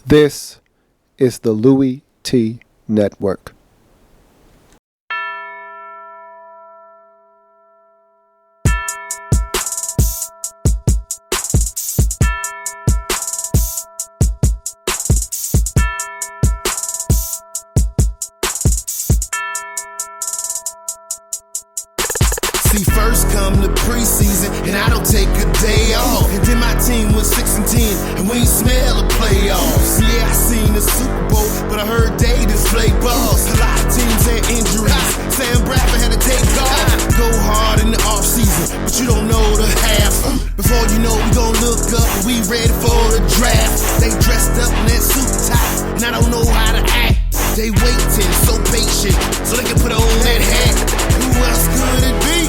This is the Louie Tee Network. See, first come the preseason, and I don't take a day off. And then my team was 6-10, and we ain't smell the playoffs. Yeah, I seen the Super Bowl, but I heard they just play balls. A lot of teams had injuries. Sam Bradford had to take off. Go hard in the offseason, but you don't know the half. Before you know, we gon' look up, and we ready for the draft. They dressed up in that suit top, and I don't know how to act. They waiting, so patient, so they can put on that hat. Who else could it be?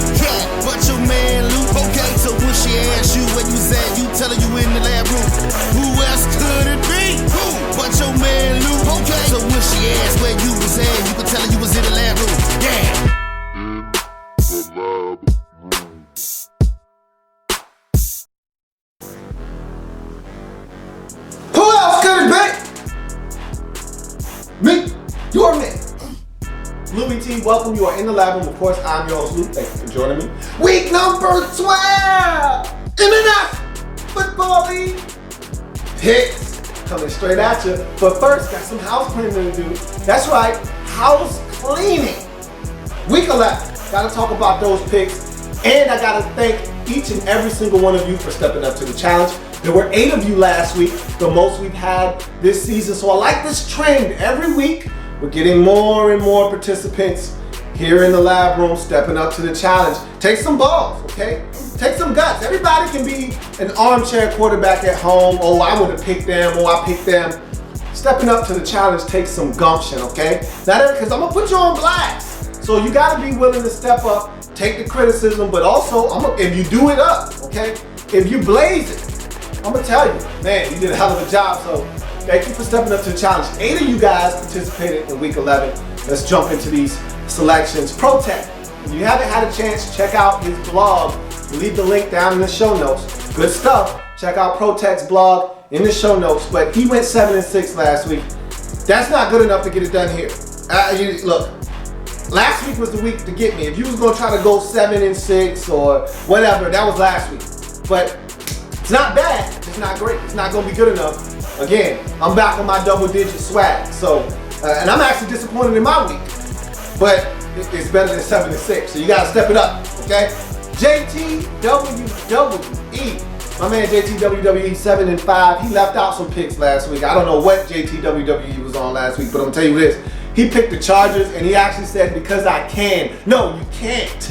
But your man Luke. Okay, so when she asks you where you was at, you tell her you in the lab room. Who else could it be? Who? But your man Luke. Okay, so when she asks where you was at, you can tell her you was in the lab room. Yeah. Who else could it be? Me, your man. Louie Tee, welcome. You are in the lab room. Of course, I'm your host, Luke. Thank you for joining me. Week number 12 in the National Football League. Picks coming straight at you. But first, got some house cleaning to do. That's right, house cleaning. Week 11. Got to talk about those picks. And I got to thank each and every single one of you for stepping up to the challenge. There were 8 of you last week, the most we've had this season. So I like this trend. Every week, we're getting more and more participants here in the lab room stepping up to the challenge. Take some balls, okay? Take some guts. Everybody can be an armchair quarterback at home. Oh, I would have picked them. Oh, I picked them. Stepping up to the challenge takes some gumption, okay? Because I'm gonna put you on blast. So you gotta be willing to step up, take the criticism, but also if you do it up, okay? If you blaze it, I'm gonna tell you, man, you did a hell of a job. So thank you for stepping up to the challenge. 8 of you guys participated in week 11. Let's jump into these selections. Protect. If you haven't had a chance, check out his blog. Leave the link down in the show notes. Good stuff. Check out Protect's blog in the show notes. But he went 7-6 last week. That's not good enough to get it done here. Look, last week was the week to get me. If you was gonna try to go 7-6 or whatever, that was last week. But it's not bad. It's not great. It's not gonna be good enough. Again, I'm back on my double-digit swag. So, and I'm actually disappointed in my week. But it's better than 7-6. So you gotta step it up, okay? JTWWE. My man JTWWE 7-5. He left out some picks last week. I don't know what JTWWE was on last week, but I'm gonna tell you this. He picked the Chargers and he actually said, because I can. No, you can't.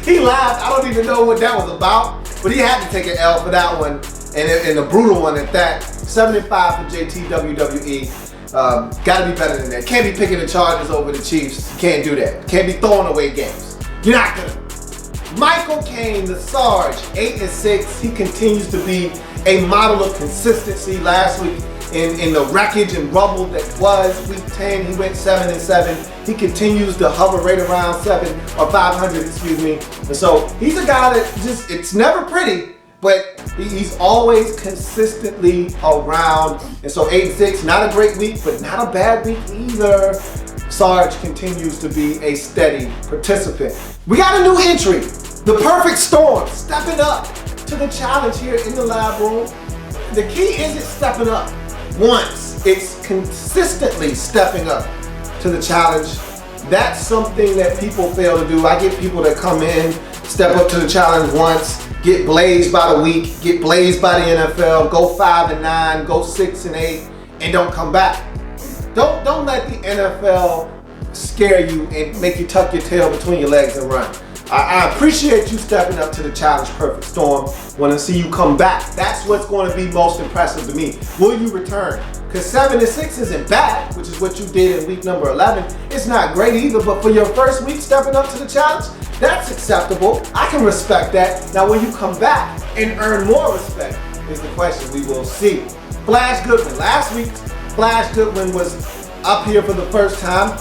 He laughed. I don't even know what that was about, but he had to take an L for that one, and a brutal one at that. 7-5 for JTWWE. Gotta be better than that. Can't be picking the Chargers over the Chiefs. You can't do that. Can't be throwing away games. You're not gonna. Michael Kane, the Sarge, 8-6. He continues to be a model of consistency. Last week in the wreckage and rubble that was week 10, he went 7-7. He continues to hover right around 500, excuse me. And so he's a guy that it's never pretty, but he's always consistently around. And so 8-6, not a great week, but not a bad week either. Sarge continues to be a steady participant. We got a new entry, the Perfect Storm, stepping up to the challenge here in the lab room. The key isn't stepping up once, it's consistently stepping up to the challenge. That's something that people fail to do. I get people that come in, step up to the challenge once, get blazed by the week, get blazed by the NFL, go 5-9, go 6-8, and don't come back. Don't let the NFL scare you and make you tuck your tail between your legs and run. I appreciate you stepping up to the challenge, Perfect Storm. Want to see you come back. That's what's going to be most impressive to me. Will you return? Because 7-6 isn't bad, which is what you did in week number 11. It's not great either, but for your first week stepping up to the challenge, that's acceptable. I can respect that. Now, when you come back and earn more respect is the question we will see. Flash Goodwin. Last week, Flash Goodwin was up here for the first time,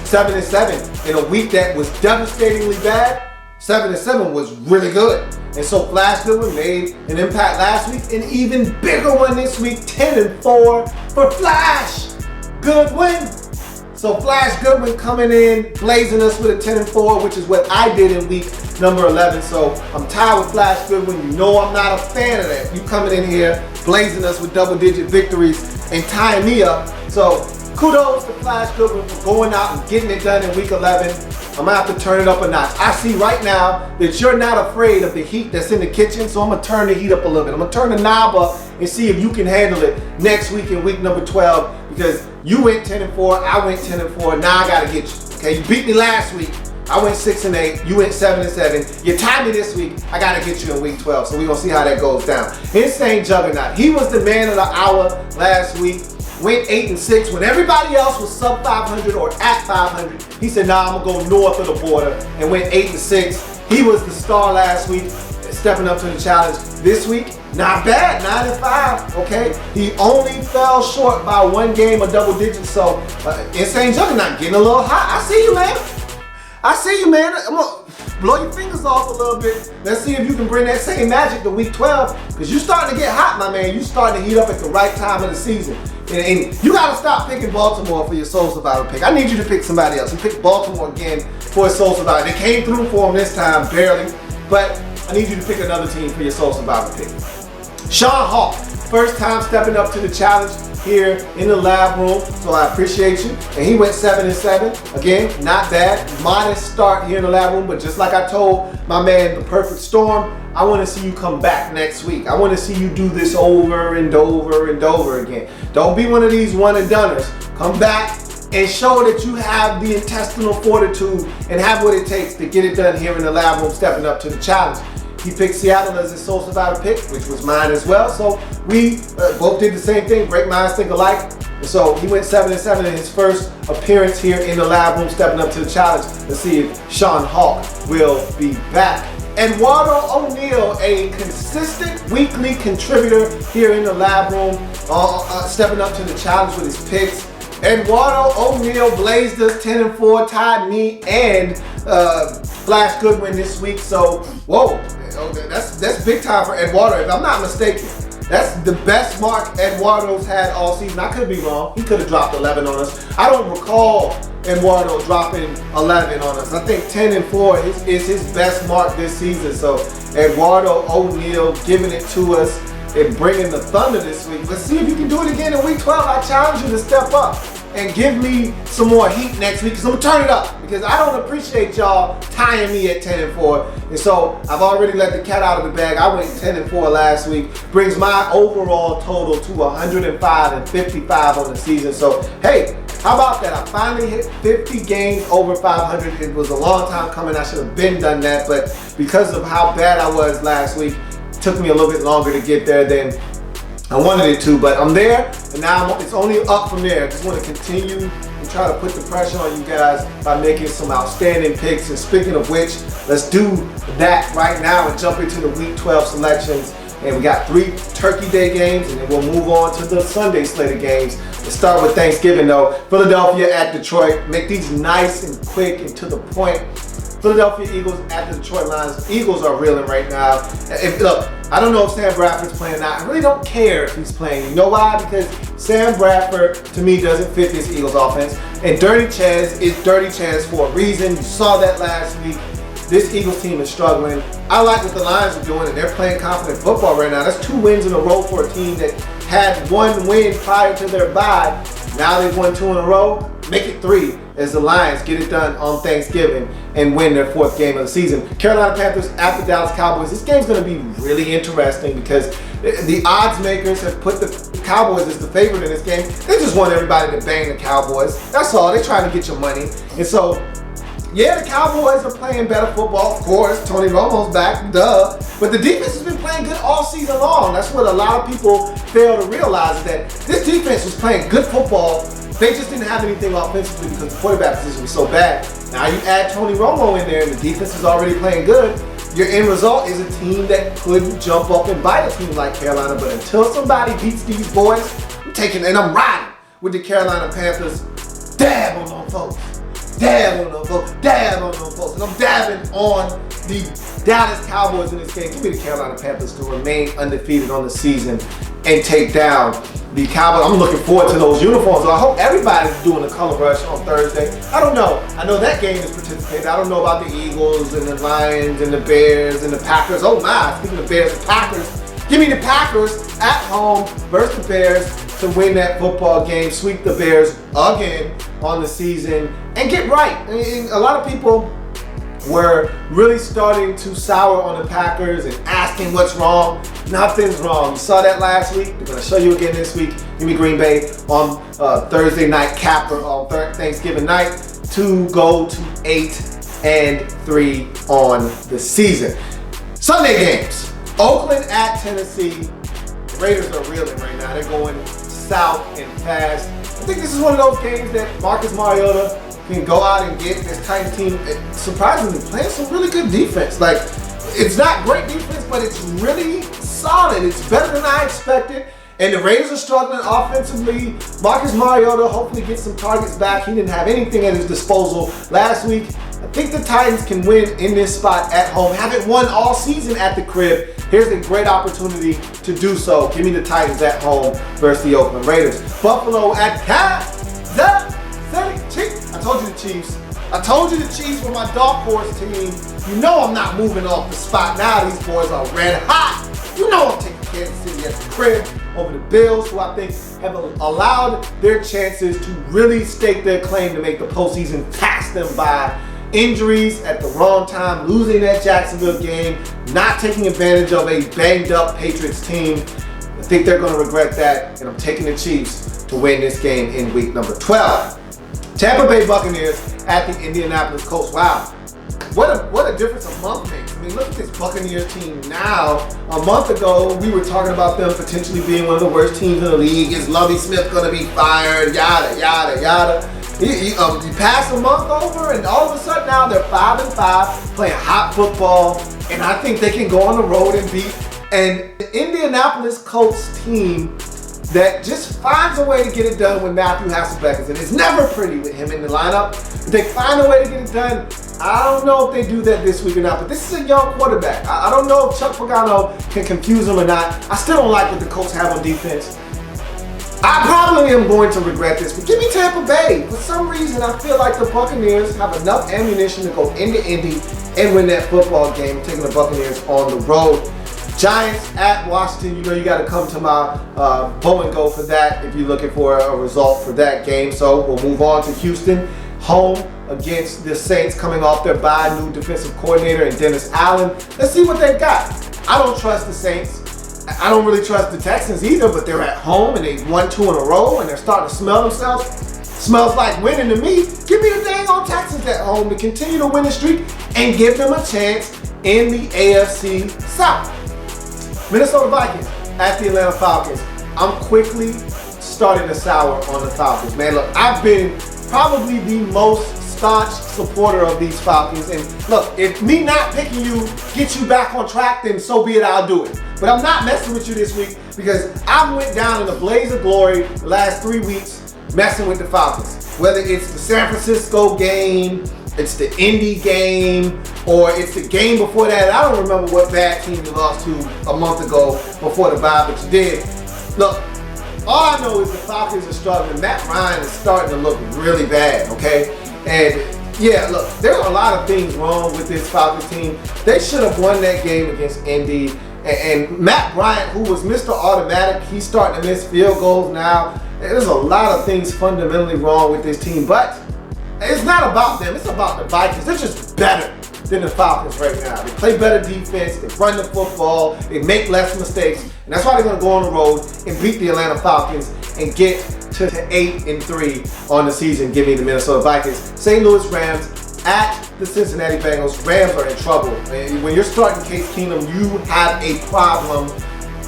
7-7 in a week that was devastatingly bad. 7-7 was really good. And so Flash Goodwin made an impact last week, an even bigger one this week, 10-4 for Flash Goodwin. So Flash Goodwin coming in, blazing us with a 10-4, which is what I did in week number 11. So I'm tired with Flash Goodwin. You know I'm not a fan of that. You coming in here, blazing us with double-digit victories and tying me up. So kudos to Flash Goodwin for going out and getting it done in week 11. I'm gonna have to turn it up a notch. I see right now that you're not afraid of the heat that's in the kitchen, so I'm gonna turn the heat up a little bit. I'm gonna turn the knob up and see if you can handle it next week in week number 12, because you went 10-4, I went 10-4, now I gotta get you, okay? You beat me last week. I went 6-8, you went 7-7. You tied me this week, I gotta get you in week 12, so we're gonna see how that goes down. Insane Juggernaut, he was the man of the hour last week. Went 8-6 when everybody else was sub 500 or at 500. He said, nah, I'm gonna go north of the border, and went 8-6. He was the star last week, stepping up to the challenge. This week, not bad, 9-5, okay? He only fell short by one game of double digits, so Insane Juggernaut getting a little hot. I see you, man. I see you, man. I'm gonna blow your fingers off a little bit. Let's see if you can bring that same magic to week 12, because you're starting to get hot, my man. You're starting to heat up at the right time of the season. And you gotta stop picking Baltimore for your Soul Survivor pick. I need you to pick somebody else. You picked Baltimore again for a Soul Survivor. They came through for him this time, barely. But I need you to pick another team for your Soul Survivor pick. Sean Hawk, first time stepping up to the challenge here in the lab room, so I appreciate you. And he went 7-7. Again, not bad. Modest start here in the lab room, but just like I told my man, The Perfect Storm, I want to see you come back next week. I want to see you do this over and over and over again. Don't be one of these one and doners. Come back and show that you have the intestinal fortitude and have what it takes to get it done here in the lab room, stepping up to the challenge. He picked Seattle as his Soul Survivor pick, which was mine as well. So we both did the same thing. Great minds think alike. And so he went 7-7 in his first appearance here in the lab room, stepping up to the challenge. Let's see if Sean Hawk will be back. Eduardo O'Neal, a consistent weekly contributor here in the lab room, stepping up to the challenge with his picks. Eduardo O'Neal blazed us 10-4, tied me and Flash Goodwin this week. So, whoa, that's big time for Eduardo. If I'm not mistaken, that's the best mark Eduardo's had all season. I could be wrong. He could have dropped 11 on us. I don't recall Eduardo dropping 11 on us. I think 10-4 is his best mark this season. So Eduardo O'Neal giving it to us and bringing the thunder this week. Let's see if you can do it again in week 12. I challenge you to step up and give me some more heat next week, because I'm gonna turn it up, because I don't appreciate y'all tying me at 10-4. And so I've already let the cat out of the bag. I went 10-4 last week, brings my overall total to 105-55 on the season. So hey, how about that? I finally hit 50 games over 500. It was a long time coming. I should have been done that, but because of how bad I was last week, it took me a little bit longer to get there than I wanted it to, but I'm there, and now it's only up from there. I just want to continue and try to put the pressure on you guys by making some outstanding picks. And speaking of which, let's do that right now and jump into the week 12 selections. And we got 3 Turkey Day games, and then we'll move on to the Sunday slate of games. Let's start with Thanksgiving though. Philadelphia at Detroit. Make these nice and quick and to the point. Philadelphia Eagles at the Detroit Lions. Eagles are reeling right now. Look, I don't know if Sam Bradford's playing or not. I really don't care if he's playing. You know why? Because Sam Bradford, to me, doesn't fit this Eagles offense. And Dirty Chaz is Dirty Chaz for a reason. You saw that last week. This Eagles team is struggling. I like what the Lions are doing, and they're playing confident football right now. That's 2 wins in a row for a team that had 1 win prior to their bye. Now they've won 2 in a row. Make it 3 as the Lions get it done on Thanksgiving and win their 4th game of the season. Carolina Panthers at the Dallas Cowboys. This game's going to be really interesting because the odds makers have put the Cowboys as the favorite in this game. They just want everybody to bang the Cowboys. That's all. They're trying to get your money. And so, yeah, the Cowboys are playing better football. Of course, Tony Romo's back, duh. But the defense has been playing good all season long. That's what a lot of people fail to realize, is that this defense was playing good football. They just didn't have anything offensively because the quarterback position was so bad. Now you add Tony Romo in there and the defense is already playing good. Your end result is a team that could jump up and bite a team like Carolina. But until somebody beats these boys, I'm taking and I'm riding with the Carolina Panthers. Dab on them folks. Dab on them folks. Dab on them folks. And I'm dabbing on the Dallas Cowboys in this game. Give me the Carolina Panthers to remain undefeated on the season and take down the Cowboys. I'm looking forward to those uniforms. I hope everybody's doing the color rush on Thursday. I don't know. I know that game is participated. I don't know about the Eagles and the Lions and the Bears and the Packers. Oh my, speaking of Bears and Packers, give me the Packers at home versus the Bears to win that football game, sweep the Bears again on the season, and get right. I mean, a lot of people were really starting to sour on the Packers and asking what's wrong. Nothing's wrong. You saw that last week. They're going to show you again this week. Give me Green Bay on Thursday night capper on Thanksgiving night to go to 8-3 on the season. Sunday games. Oakland at Tennessee. The Raiders are reeling right now. They're going south and fast. I think this is one of those games that Marcus Mariota can go out and get this Titans team, surprisingly playing some really good defense. Like, it's not great defense, but it's really solid. It's better than I expected. And the Raiders are struggling offensively. Marcus Mariota hopefully gets some targets back. He didn't have anything at his disposal last week. I think the Titans can win in this spot at home. Haven't won all season at the crib. Here's a great opportunity to do so. Give me the Titans at home versus the Oakland Raiders. Buffalo at Kansas City Chiefs. I told you the Chiefs. I told you the Chiefs were my dark horse team. You know I'm not moving off the spot now. These boys are red hot. You know I'm taking Kansas City at the crib over the Bills, who I think have allowed their chances to really stake their claim to make the postseason, pass them by. Injuries at the wrong time, losing that Jacksonville game, not taking advantage of a banged up Patriots team. I think they're going to regret that, and I'm taking the Chiefs to win this game in week number 12. Tampa Bay Buccaneers at the Indianapolis Colts. Wow, what a difference a month makes. I mean, look at this Buccaneers team now. A month ago, we were talking about them potentially being one of the worst teams in the league. Is Lovie Smith going to be fired? Yada, yada, yada. You pass a month over, and all of a sudden now they're 5-5, playing hot football, and I think they can go on the road and beat an Indianapolis Colts team that just finds a way to get it done when Matthew Hasselbeck is in. It's never pretty with him in the lineup. If they find a way to get it done, I don't know if they do that this week or not, but this is a young quarterback. I don't know if Chuck Pagano can confuse him or not. I still don't like what the Colts have on defense. I probably am going to regret this, but give me Tampa Bay. For some reason, I feel like the Buccaneers have enough ammunition to go into Indy and win that football game. I'm taking the Buccaneers on the road. Giants at Washington. You know you got to come to my Bow and Go for that if you're looking for a result for that game. So we'll move on to Houston, home against the Saints, coming off their bye, new defensive coordinator and Dennis Allen. Let's see what they've got. I don't trust the Saints. I don't really trust the Texans either, but they're at home and they've won 2 in a row and they're starting to smell themselves. Smells like winning to me. Give me the dang on Texans at home to continue to win the streak and give them a chance in the AFC South. Minnesota Vikings at the Atlanta Falcons. I'm quickly starting to sour on the Falcons. Man, look, I've been probably the most staunch supporter of these Falcons. And look, if me not picking you gets you back on track, then so be it, I'll do it. But I'm not messing with you this week because I went down in a blaze of glory the last 3 weeks messing with the Falcons. Whether it's the San Francisco game, it's the Indy game, or it's the game before that. I don't remember what bad team you lost to a month ago before the bye, but you did. Look, all I know is the Falcons are struggling. Matt Ryan is starting to look really bad, okay? And yeah, look, there are a lot of things wrong with this Falcons team. They should have won that game against Indy. And Matt Bryant, who was Mr. Automatic, he's starting to miss field goals now. There's a lot of things fundamentally wrong with this team, but it's not about them. It's about the Vikings. They're just better than the Falcons right now. They play better defense. They run the football. They make less mistakes. And that's why they're going to go on the road and beat the Atlanta Falcons and get to 8-3 on the season. Give me the Minnesota Vikings. St. Louis Rams at the Cincinnati Bengals. Rams are in trouble. When you're starting Case Keenum, you have a problem.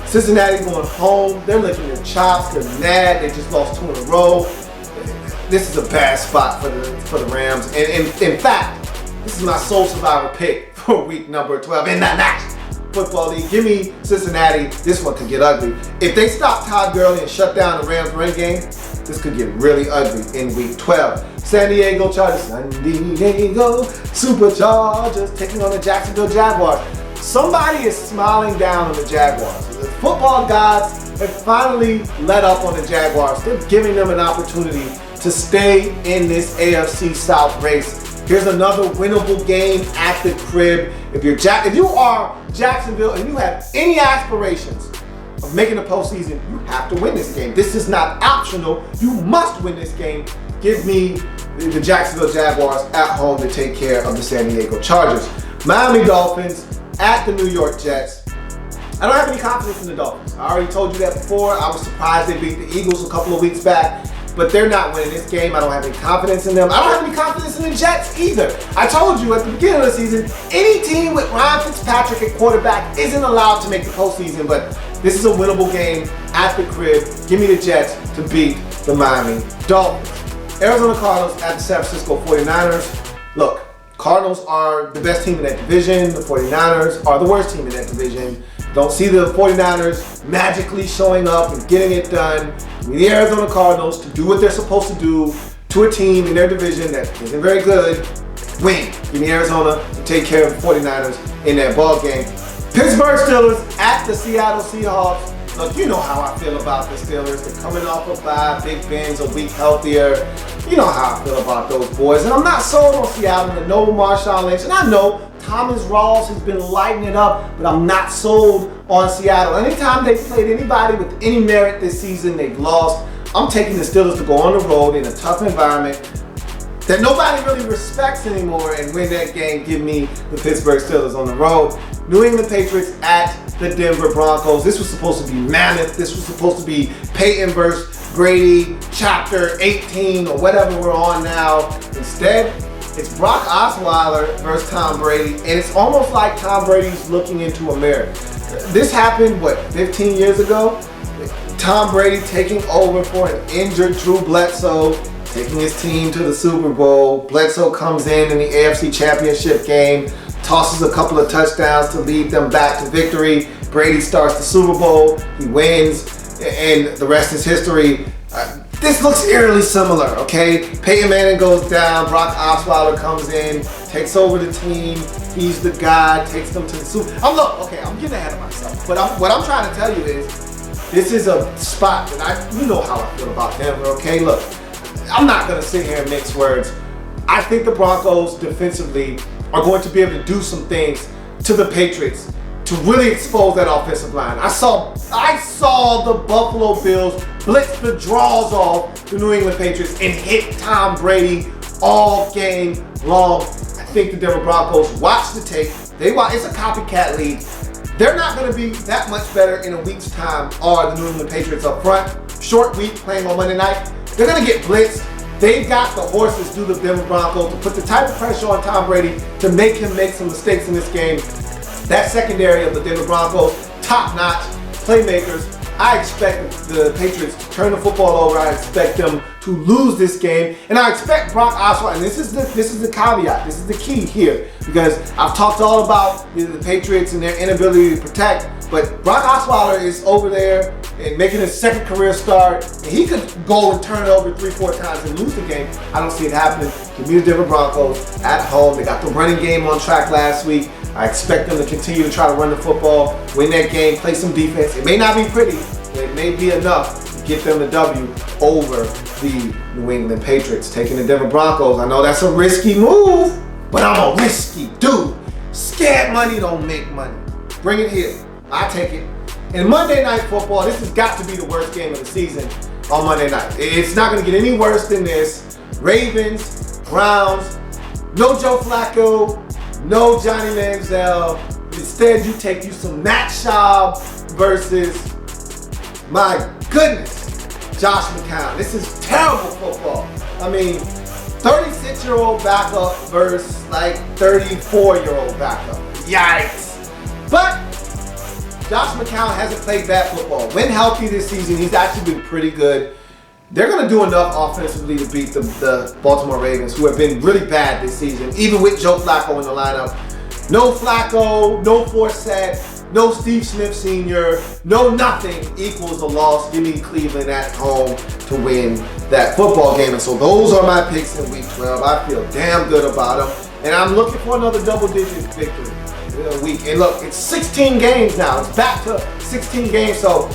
Cincinnati going home. They're licking their chops. They're mad. They just lost 2 in a row. This is a bad spot for the Rams. And in fact, this is my sole survivor pick for week number 12. And not Football League. Give me Cincinnati. This one could get ugly. If they stop Todd Gurley and shut down the Rams run game, this could get really ugly in week 12. San Diego Chargers, San Diego Superchargers taking on the Jacksonville Jaguars. Somebody is smiling down on the Jaguars. The football gods have finally let up on the Jaguars. They're giving them an opportunity to stay in this AFC South race. Here's another winnable game at the crib. If you are Jacksonville and you have any aspirations of making the postseason, you have to win this game. This is not optional. You must win this game. Give me the Jacksonville Jaguars at home to take care of the San Diego Chargers. Miami Dolphins at the New York Jets. I don't have any confidence in the Dolphins. I already told you that before. I was surprised they beat the Eagles a couple of weeks back, but they're not winning this game. I don't have any confidence in them. I don't have any confidence in the Jets either. I told you at the beginning of the season, any team with Ryan Fitzpatrick at quarterback isn't allowed to make the postseason, but this is a winnable game at the crib. Give me the Jets to beat the Miami Dolphins. Arizona Cardinals at the San Francisco 49ers. Look, Cardinals are the best team in that division. The 49ers are the worst team in that division. Don't see the 49ers magically showing up and getting it done. Give me the Arizona Cardinals to do what they're supposed to do to a team in their division that isn't very good. Win. Give me Arizona to take care of the 49ers in that ball game. Pittsburgh Steelers at the Seattle Seahawks. Look, you know how I feel about the Steelers. They're coming off a bye. Big Ben's a week healthier. You know how I feel about those boys. And I'm not sold on Seattle and no Marshawn Lynch. And I know Thomas Rawls has been lighting it up, but I'm not sold on Seattle. Anytime they've played anybody with any merit this season, they've lost. I'm taking the Steelers to go on the road in a tough environment that nobody really respects anymore and win that game. Give me the Pittsburgh Steelers on the road. New England Patriots at the Denver Broncos. This was supposed to be mammoth. This was supposed to be Peyton versus Brady, chapter 18 or whatever we're on now. Instead, it's Brock Osweiler versus Tom Brady, and it's almost like Tom Brady's looking into a mirror. This happened, 15 years ago? Tom Brady taking over for an injured Drew Bledsoe, taking his team to the Super Bowl. Bledsoe comes in the AFC Championship game, tosses a couple of touchdowns to lead them back to victory. Brady starts the Super Bowl, he wins, and the rest is history. This looks eerily similar, okay? Peyton Manning goes down, Brock Osweiler comes in, takes over the team, he's the guy, takes them to the Super Bowl. I'm getting ahead of myself, but what I'm trying to tell you is, this is a spot that you know how I feel about Denver, okay? Look, I'm not gonna sit here and mix words. I think the Broncos defensively are going to be able to do some things to the Patriots to really expose that offensive line. I saw the Buffalo Bills blitz the draws off the New England Patriots and hit Tom Brady all game long. I think the Denver Broncos watch the tape. It's a copycat league. They're not going to be that much better in a week's time are the New England Patriots up front. Short week playing on Monday night. They're going to get blitzed. They've got the horses through the Denver Broncos to put the type of pressure on Tom Brady to make him make some mistakes in this game. That secondary of the Denver Broncos, top-notch playmakers. I expect the Patriots to turn the football over. I expect them to lose this game, and I expect Brock Osweiler. And this is the caveat. This is the key here, because I've talked all about the Patriots and their inability to protect. But Brock Osweiler is over there and making his second career start, and he could go and turn it over 3-4 times and lose the game. I don't see it happening. Give me the Denver Broncos at home. They got the running game on track last week. I expect them to continue to try to run the football, win that game, play some defense. It may not be pretty, but it may be enough to get them the W over the New England Patriots. Taking the Denver Broncos, I know that's a risky move, but I'm a risky dude. Scared money don't make money. Bring it here. I take it. And Monday Night Football, this has got to be the worst game of the season on Monday night. It's not going to get any worse than this. Ravens, Browns, no Joe Flacco, no Johnny Manziel. Instead, you take you some Matt Schaub versus, my goodness, Josh McCown. This is terrible football. I mean, 36-year-old backup versus 34-year-old backup. Yikes. But Josh McCown hasn't played bad football. When healthy this season, he's actually been pretty good. They're going to do enough offensively to beat the Baltimore Ravens, who have been really bad this season, even with Joe Flacco in the lineup. No Flacco, no Forsett. no Steve Smith Sr., no nothing equals a loss. Give me Cleveland at home to win that football game. And so those are my picks in week 12. I feel damn good about them. And I'm looking for another double-digit victory week. And look, it's 16 games now. It's back to 16 games. So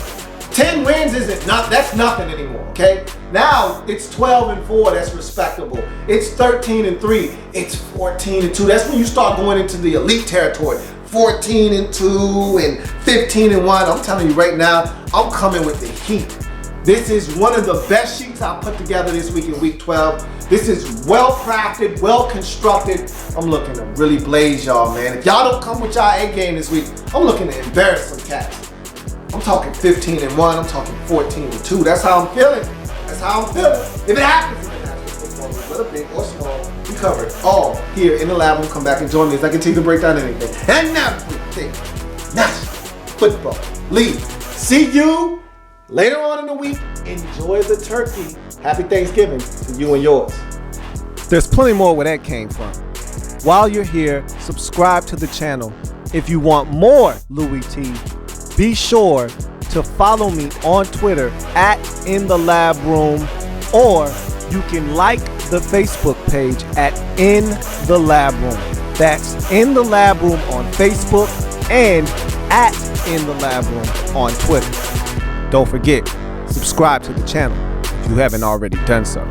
10 wins that's nothing anymore, okay? Now it's 12-4, that's respectable. It's 13-3, it's 14-2. That's when you start going into the elite territory. 14-2 and 15-1. I'm telling you right now, I'm coming with the heat. This is one of the best sheets I've put together this week in week 12. This is well crafted, well constructed. I'm looking to really blaze y'all, man. If y'all don't come with y'all A game this week, I'm looking to embarrass some cats. I'm talking 15-1, I'm talking 14-2. That's how I'm feeling. That's how I'm feeling. If it happens in the National Football League, whether big or small, we cover it all here in the lab. Come back and join me as I continue to break down anything and everything National Football League. See you later on in the week. Enjoy the turkey. Happy Thanksgiving to you and yours. There's plenty more where that came from. While you're here, subscribe to the channel. If you want more Louie Tee, be sure to follow me on Twitter at @InTheLabRoom, or you can like the Facebook page at In the Lab Room. That's In the Lab Room on Facebook and at In the Lab Room on Twitter. Don't forget, subscribe to the channel if you haven't already done so.